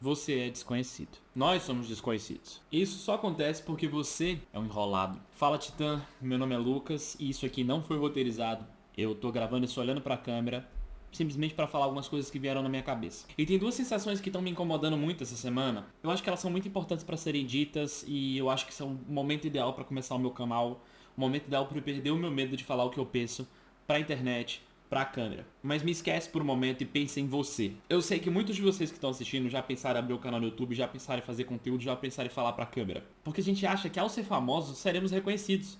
você é desconhecido. Nós somos desconhecidos. Isso só acontece porque você é um enrolado. Fala, Titã, meu nome é Lucas e isso aqui não foi roteirizado. Eu tô gravando isso olhando pra câmera, simplesmente pra falar algumas coisas que vieram na minha cabeça. E tem duas sensações que estão me incomodando muito essa semana. Eu acho que elas são muito importantes pra serem ditas e eu acho que são o momento ideal pra começar o meu canal, o momento ideal pra eu perder o meu medo de falar o que eu penso pra internet, pra câmera. Mas me esquece por um momento e pense em você. Eu sei que muitos de vocês que estão assistindo já pensaram em abrir o canal no YouTube, já pensaram em fazer conteúdo, já pensaram em falar pra câmera. Porque a gente acha que ao ser famosos seremos reconhecidos.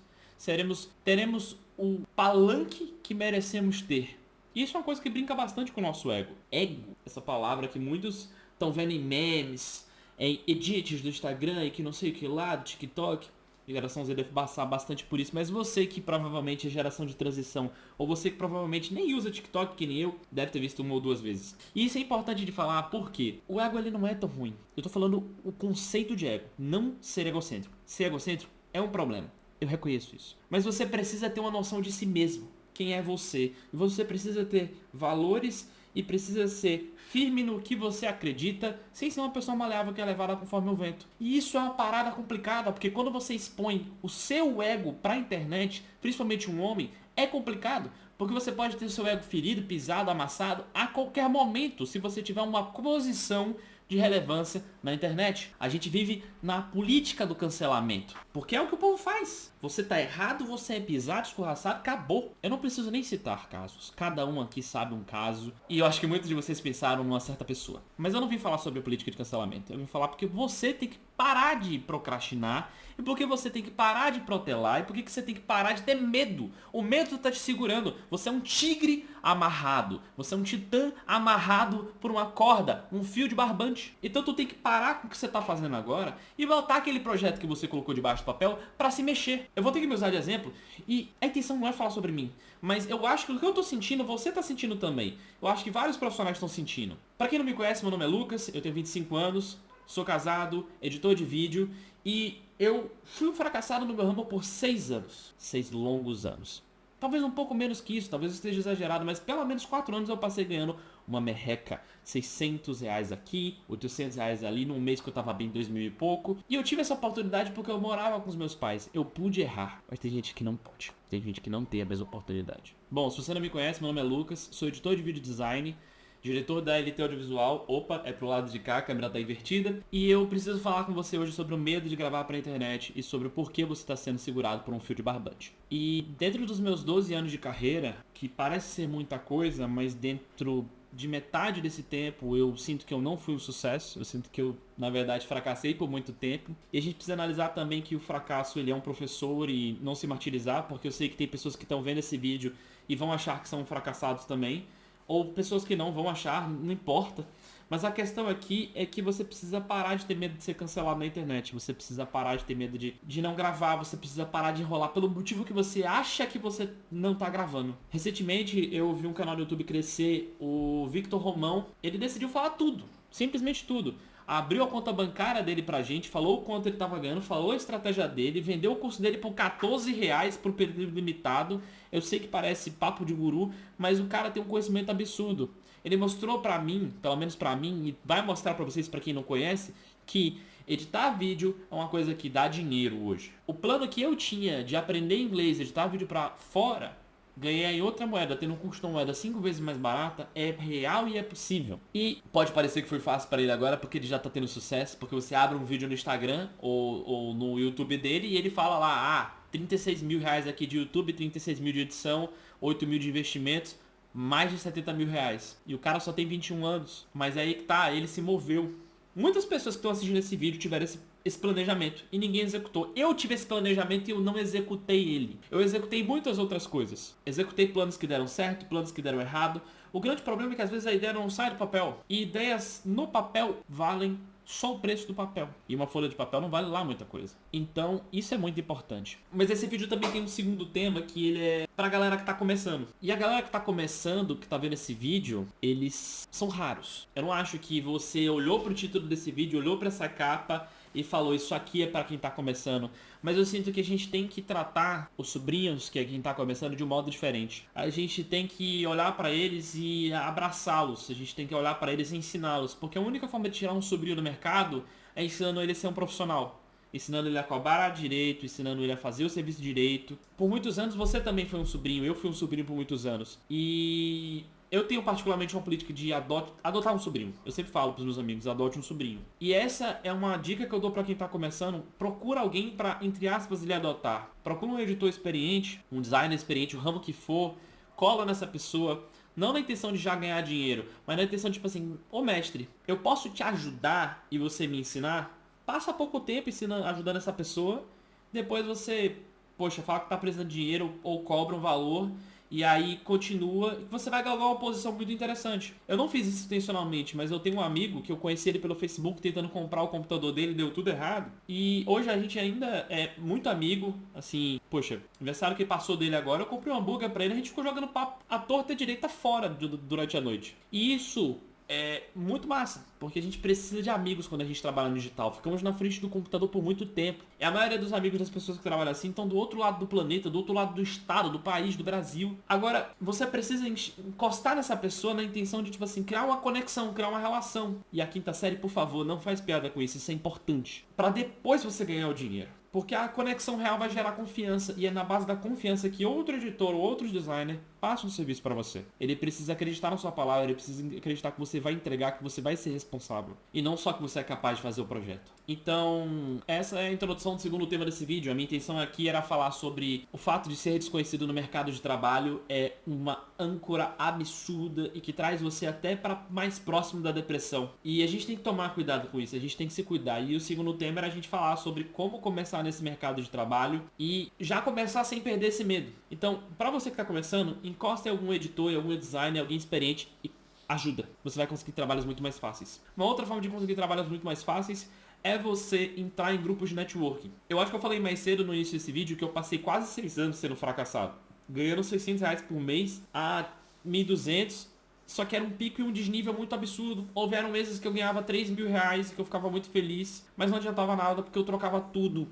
Teremos o palanque que merecemos ter. E isso é uma coisa que brinca bastante com o nosso ego. Ego, essa palavra que muitos estão vendo em memes, em edits do Instagram e que não sei o que lá, do TikTok. A geração Z deve passar bastante por isso, mas você que provavelmente é geração de transição, ou você que provavelmente nem usa TikTok que nem eu, deve ter visto uma ou duas vezes. E isso é importante de falar porque o ego ele não é tão ruim. Eu tô falando o conceito de ego, não ser egocêntrico. Ser egocêntrico é um problema, eu reconheço isso. Mas você precisa ter uma noção de si mesmo. Quem é você? E você precisa ter valores e precisa ser firme no que você acredita, sem ser uma pessoa maleável que é levada conforme o vento. E isso é uma parada complicada, porque quando você expõe o seu ego pra internet, principalmente um homem, é complicado, porque você pode ter o seu ego ferido, pisado, amassado a qualquer momento, se você tiver uma posição de relevância na internet. A gente vive na política do cancelamento, porque é o que o povo faz. Você tá errado, você é pisado, escorraçado, acabou. Eu não preciso nem citar casos. Cada um aqui sabe um caso, e eu acho que muitos de vocês pensaram numa certa pessoa. Mas eu não vim falar sobre a política de cancelamento. Eu vim falar porque você tem que parar de procrastinar, e porque você tem que parar de protelar, e porque você tem que parar de ter medo. O medo tá te segurando. Você é um tigre amarrado. Você é um titã amarrado por uma corda, um fio de barbante. Então tu tem que parar com o que você tá fazendo agora e voltar aquele projeto que você colocou debaixo do papel pra se mexer. Eu vou ter que me usar de exemplo, e a intenção não é falar sobre mim, mas eu acho que o que eu tô sentindo, você tá sentindo também. Eu acho que vários profissionais estão sentindo. Pra quem não me conhece, meu nome é Lucas, eu tenho 25 anos, sou casado, editor de vídeo, e eu fui um fracassado no meu ramo por 6 anos. 6 longos anos. Talvez um pouco menos que isso, talvez eu esteja exagerado, mas pelo menos 4 anos eu passei ganhando uma merreca. 600 reais aqui, 800 reais ali, num mês que eu tava bem 2 mil e pouco. E eu tive essa oportunidade porque eu morava com os meus pais. Eu pude errar, mas tem gente que não pode. Tem gente que não tem a mesma oportunidade. Bom, se você não me conhece, meu nome é Lucas, sou editor de vídeo design, diretor da LT Audiovisual. Opa, é pro lado de cá, a câmera tá invertida. E eu preciso falar com você hoje sobre o medo de gravar pra internet e sobre o porquê você está sendo segurado por um fio de barbante. E dentro dos meus 12 anos de carreira, que parece ser muita coisa, mas dentro de metade desse tempo eu sinto que eu não fui um sucesso. Eu sinto que eu, na verdade, fracassei por muito tempo. E a gente precisa analisar também que o fracasso ele é um professor e não se martirizar, porque eu sei que tem pessoas que estão vendo esse vídeo e vão achar que são fracassados também. Ou pessoas que não vão achar, não importa. Mas a questão aqui é que você precisa parar de ter medo de ser cancelado na internet. Você precisa parar de ter medo de não gravar. Você precisa parar de enrolar pelo motivo que você acha que você não tá gravando. Recentemente eu vi um canal do YouTube crescer, o Victor Romão. Ele decidiu falar tudo, simplesmente tudo. Abriu a conta bancária dele pra gente, falou o quanto ele tava ganhando, falou a estratégia dele, vendeu o curso dele por 14 reais por período limitado. Eu sei que parece papo de guru, mas o cara tem um conhecimento absurdo. Ele mostrou pra mim, pelo menos pra mim, e vai mostrar pra vocês, pra quem não conhece, que editar vídeo é uma coisa que dá dinheiro hoje. O plano que eu tinha de aprender inglês, editar vídeo pra fora, ganhar em outra moeda, tendo um custo de uma moeda 5 vezes mais barata, é real e é possível. E pode parecer que foi fácil para ele agora, porque ele já tá tendo sucesso, porque você abre um vídeo no Instagram ou no YouTube dele e ele fala lá, 36 mil reais aqui de YouTube, 36 mil de edição, 8 mil de investimentos, mais de 70 mil reais. E o cara só tem 21 anos, mas aí que tá, ele se moveu. Muitas pessoas que estão assistindo esse vídeo tiveram esse planejamento e ninguém executou. Eu tive esse planejamento e eu não executei ele. Eu executei muitas outras coisas. Executei planos que deram certo, planos que deram errado. O grande problema é que às vezes a ideia não sai do papel. E ideias no papel valem só o preço do papel. E uma folha de papel não vale lá muita coisa. Então, isso é muito importante. Mas esse vídeo também tem um segundo tema que ele é pra galera que tá começando. E a galera que tá começando, que tá vendo esse vídeo, eles são raros. Eu não acho que você olhou pro título desse vídeo, olhou pra essa capa e falou, isso aqui é para quem tá começando. Mas eu sinto que a gente tem que tratar os sobrinhos, que é quem tá começando, de um modo diferente. A gente tem que olhar para eles e abraçá-los. A gente tem que olhar para eles e ensiná-los. Porque a única forma de tirar um sobrinho do mercado é ensinando ele a ser um profissional. Ensinando ele a cobrar direito, ensinando ele a fazer o serviço direito. Por muitos anos você também foi um sobrinho, eu fui um sobrinho por muitos anos. E eu tenho particularmente uma política de adotar um sobrinho. Eu sempre falo pros meus amigos, adote um sobrinho. E essa é uma dica que eu dou pra quem tá começando. Procura alguém pra, entre aspas, lhe adotar. Procura um editor experiente, um designer experiente, o ramo que for. Cola nessa pessoa. Não na intenção de já ganhar dinheiro, mas na intenção de tipo assim, ô mestre, eu posso te ajudar e você me ensinar? Passa pouco tempo ajudando essa pessoa. Depois você, poxa, fala que tá precisando de dinheiro ou cobra um valor. E aí continua. Você vai galgar uma posição muito interessante. Eu não fiz isso intencionalmente, mas eu tenho um amigo que eu conheci ele pelo Facebook tentando comprar o computador dele, deu tudo errado. E hoje a gente ainda é muito amigo. Assim, poxa, aniversário que passou dele agora, eu comprei um hambúrguer pra ele, a gente ficou jogando papo à torta e direita fora durante a noite. E isso é muito massa, porque a gente precisa de amigos quando a gente trabalha no digital. Ficamos na frente do computador por muito tempo. E a maioria dos amigos das pessoas que trabalham assim estão do outro lado do planeta, do outro lado do estado, do país, do Brasil. Agora, você precisa encostar nessa pessoa na intenção de, tipo assim, criar uma conexão, criar uma relação. E a quinta série, por favor, não faz piada com isso, isso é importante. Pra depois você ganhar o dinheiro. Porque a conexão real vai gerar confiança. E é na base da confiança que outro editor ou outro designer passa um serviço para você. Ele precisa acreditar na sua palavra, ele precisa acreditar que você vai entregar, que você vai ser responsável. E não só que você é capaz de fazer o projeto. Então, essa é a introdução do segundo tema desse vídeo. A minha intenção aqui era falar sobre o fato de ser desconhecido no mercado de trabalho é uma âncora absurda e que traz você até para mais próximo da depressão. E a gente tem que tomar cuidado com isso, a gente tem que se cuidar. E o segundo tema era a gente falar sobre como começar nesse mercado de trabalho e já começar sem perder esse medo. Então, para você que está começando, encosta em algum editor, em algum designer, alguém experiente e ajuda. Você vai conseguir trabalhos muito mais fáceis. Uma outra forma de conseguir trabalhos muito mais fáceis é você entrar em grupos de networking. Eu acho que eu falei mais cedo no início desse vídeo que eu passei quase 6 anos sendo fracassado. Ganhando R$600 por mês a 1.200, só que era um pico e um desnível muito absurdo. Houveram meses que eu ganhava R$3.000 e que eu ficava muito feliz, mas não adiantava nada porque eu trocava tudo.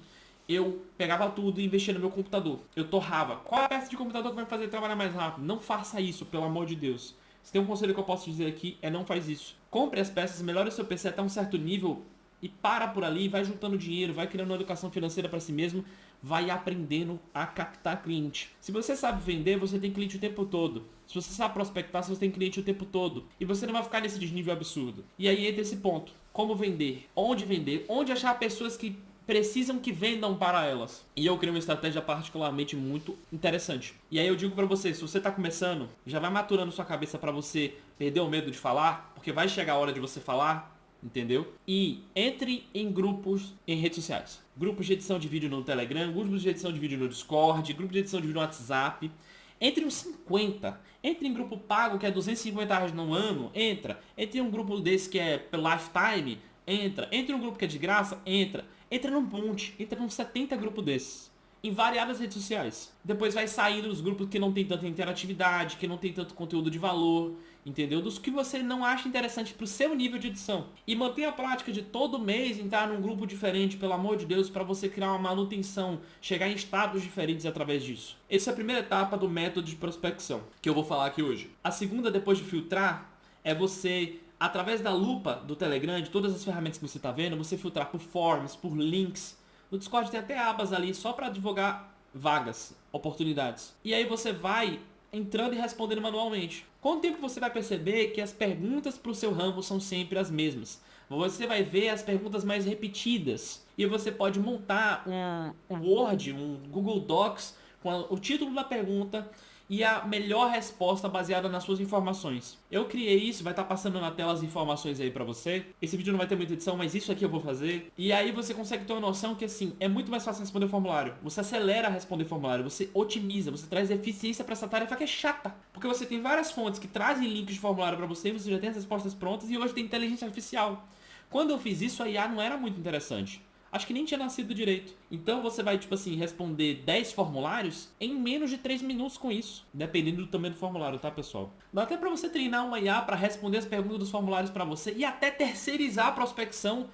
Eu pegava tudo e investia no meu computador. Eu torrava. Qual é a peça de computador que vai me fazer trabalhar mais rápido? Não faça isso, pelo amor de Deus. Se tem um conselho que eu posso dizer aqui, é não faz isso. Compre as peças, melhore o seu PC até um certo nível e para por ali, vai juntando dinheiro, vai criando uma educação financeira para si mesmo, vai aprendendo a captar cliente. Se você sabe vender, você tem cliente o tempo todo. Se você sabe prospectar, você tem cliente o tempo todo. E você não vai ficar nesse desnível absurdo. E aí entra esse ponto. Como vender? Onde achar pessoas que precisam que vendam para elas. E eu criei uma estratégia particularmente muito interessante. E aí eu digo para você, se você tá começando, já vai maturando sua cabeça para você perder o medo de falar, porque vai chegar a hora de você falar, entendeu? E entre em grupos em redes sociais. Grupos de edição de vídeo no Telegram, grupos de edição de vídeo no Discord, grupos de edição de vídeo no WhatsApp. Entre uns 50. Entre em grupo pago, que é R$250 no ano, entra. Entre um grupo desse que é lifetime, entra. Entre um grupo que é de graça, entra. Entra num monte. Entra num 70 grupos desses. Em variadas redes sociais. Depois vai saindo dos grupos que não tem tanta interatividade, que não tem tanto conteúdo de valor, entendeu? Dos que você não acha interessante pro seu nível de edição. E mantenha a prática de todo mês entrar num grupo diferente, pelo amor de Deus, para você criar uma manutenção, chegar em estados diferentes através disso. Essa é a primeira etapa do método de prospecção, que eu vou falar aqui hoje. A segunda, depois de filtrar, é você, através da lupa do Telegram, de todas as ferramentas que você está vendo, você filtrar por forms, por links. No Discord tem até abas ali só para divulgar vagas, oportunidades. E aí você vai entrando e respondendo manualmente. Com o tempo você vai perceber que as perguntas para o seu ramo são sempre as mesmas. Você vai ver as perguntas mais repetidas. E você pode montar um Word, um Google Docs com o título da pergunta e a melhor resposta baseada nas suas informações. Eu criei isso, vai estar passando na tela as informações aí pra você. Esse vídeo não vai ter muita edição, mas isso aqui eu vou fazer. E aí você consegue ter uma noção que assim, é muito mais fácil responder formulário. Você acelera a responder formulário, você otimiza, você traz eficiência pra essa tarefa que é chata. Porque você tem várias fontes que trazem links de formulário pra você, você já tem as respostas prontas e hoje tem inteligência artificial. Quando eu fiz isso, a IA não era muito interessante. Acho que nem tinha nascido direito. Então você vai, tipo assim, responder 10 formulários em menos de 3 minutos com isso. Dependendo do tamanho do formulário, tá, pessoal? Dá até pra você treinar uma IA pra responder as perguntas dos formulários pra você e até terceirizar a prospecção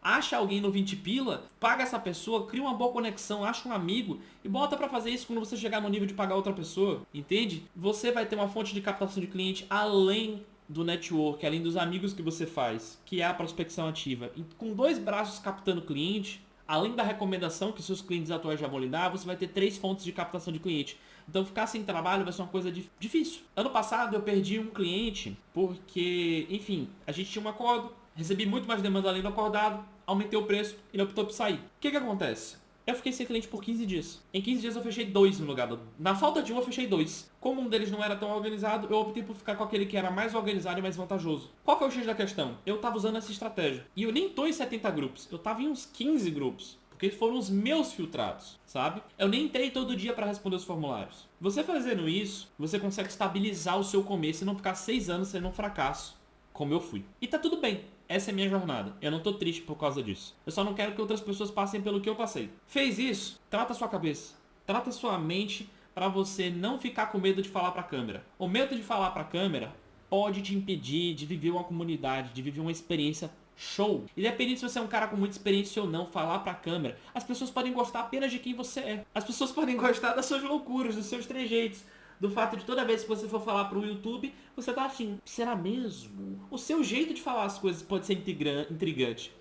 Acha alguém no 20 pila, paga essa pessoa, cria uma boa conexão, acha um amigo e bota pra fazer isso quando você chegar no nível de pagar outra pessoa, entende? Você vai ter uma fonte de captação de cliente além do network, além dos amigos que você faz, que é a prospecção ativa. E com 2 braços captando cliente, além da recomendação que seus clientes atuais já vão lhe dar, você vai ter 3 fontes de captação de cliente. Então ficar sem trabalho vai ser uma coisa difícil. Ano passado eu perdi um cliente porque, enfim, a gente tinha um acordo, recebi muito mais demanda além do acordado, aumentei o preço, ele optou por sair. O que acontece? Eu fiquei sem cliente por 15 dias. Em 15 dias eu fechei 2 no lugar do... Na falta de um eu fechei 2. Como um deles não era tão organizado, eu optei por ficar com aquele que era mais organizado e mais vantajoso. Qual que é o X da questão? Eu tava usando essa estratégia. E eu nem tô em 70 grupos, eu tava em uns 15 grupos. Porque foram os meus filtrados, sabe? Eu nem entrei todo dia para responder os formulários. Você fazendo isso, você consegue estabilizar o seu começo e não ficar 6 anos sendo um fracasso, como eu fui. E tá tudo bem. Essa é a minha jornada. Eu não tô triste por causa disso. Eu só não quero que outras pessoas passem pelo que eu passei. Fez isso? Trata a sua cabeça. Trata a sua mente para você não ficar com medo de falar para a câmera. O medo de falar para a câmera pode te impedir de viver uma comunidade, de viver uma experiência show. Independente se você é um cara com muita experiência ou não, falar pra câmera, as pessoas podem gostar apenas de quem você é. As pessoas podem gostar das suas loucuras, dos seus trejeitos, do fato de toda vez que você for falar pro YouTube, você tá assim, será mesmo? O seu jeito de falar as coisas pode ser intrigante.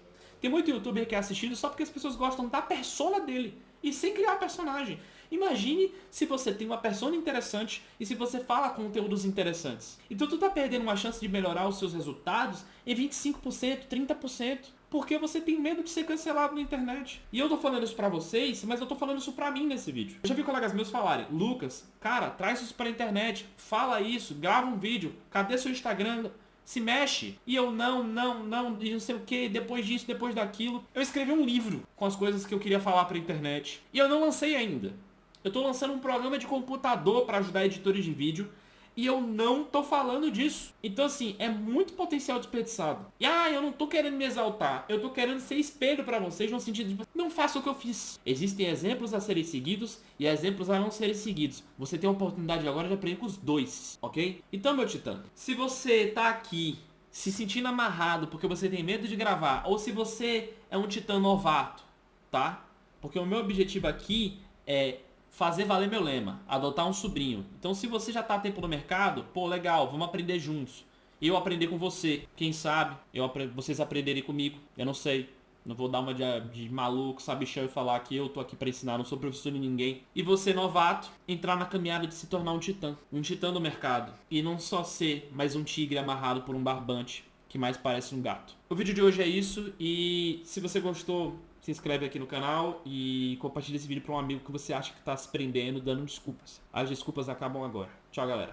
Tem muito youtuber que é assistido só porque as pessoas gostam da persona dele e sem criar personagem. Imagine se você tem uma persona interessante e se você fala conteúdos interessantes. Então tu tá perdendo uma chance de melhorar os seus resultados em 25%, 30%, porque você tem medo de ser cancelado na internet. E eu tô falando isso pra vocês, mas eu tô falando isso pra mim nesse vídeo. Eu já vi colegas meus falarem, Lucas, cara, traz isso pra internet, fala isso, grava um vídeo, cadê seu Instagram? Se mexe. E eu não, e não sei o que, depois disso, depois daquilo. Eu escrevi um livro com as coisas que eu queria falar pra internet. E eu não lancei ainda. Eu tô lançando um programa de computador para ajudar editores de vídeo. E eu não tô falando disso. Então assim, é muito potencial desperdiçado. E eu não tô querendo me exaltar. Eu tô querendo ser espelho pra vocês no sentido de não faça o que eu fiz. Existem exemplos a serem seguidos e exemplos a não serem seguidos. Você tem a oportunidade agora de aprender com os dois, ok? Então, meu titã, se você tá aqui se sentindo amarrado porque você tem medo de gravar, ou se você é um titã novato, tá? Porque o meu objetivo aqui é fazer valer meu lema, adotar um sobrinho. Então se você já tá há tempo no mercado, pô, legal, vamos aprender juntos. Eu aprender com você, quem sabe, vocês aprenderem comigo, eu não sei. Não vou dar uma de maluco, sabichão e falar que eu tô aqui pra ensinar, não sou professor de ninguém. E você, novato, entrar na caminhada de se tornar um titã do mercado. E não só ser mais um tigre amarrado por um barbante, que mais parece um gato. O vídeo de hoje é isso, e se você gostou, se inscreve aqui no canal e compartilha esse vídeo para um amigo que você acha que está se prendendo, dando desculpas. As desculpas acabam agora. Tchau, galera.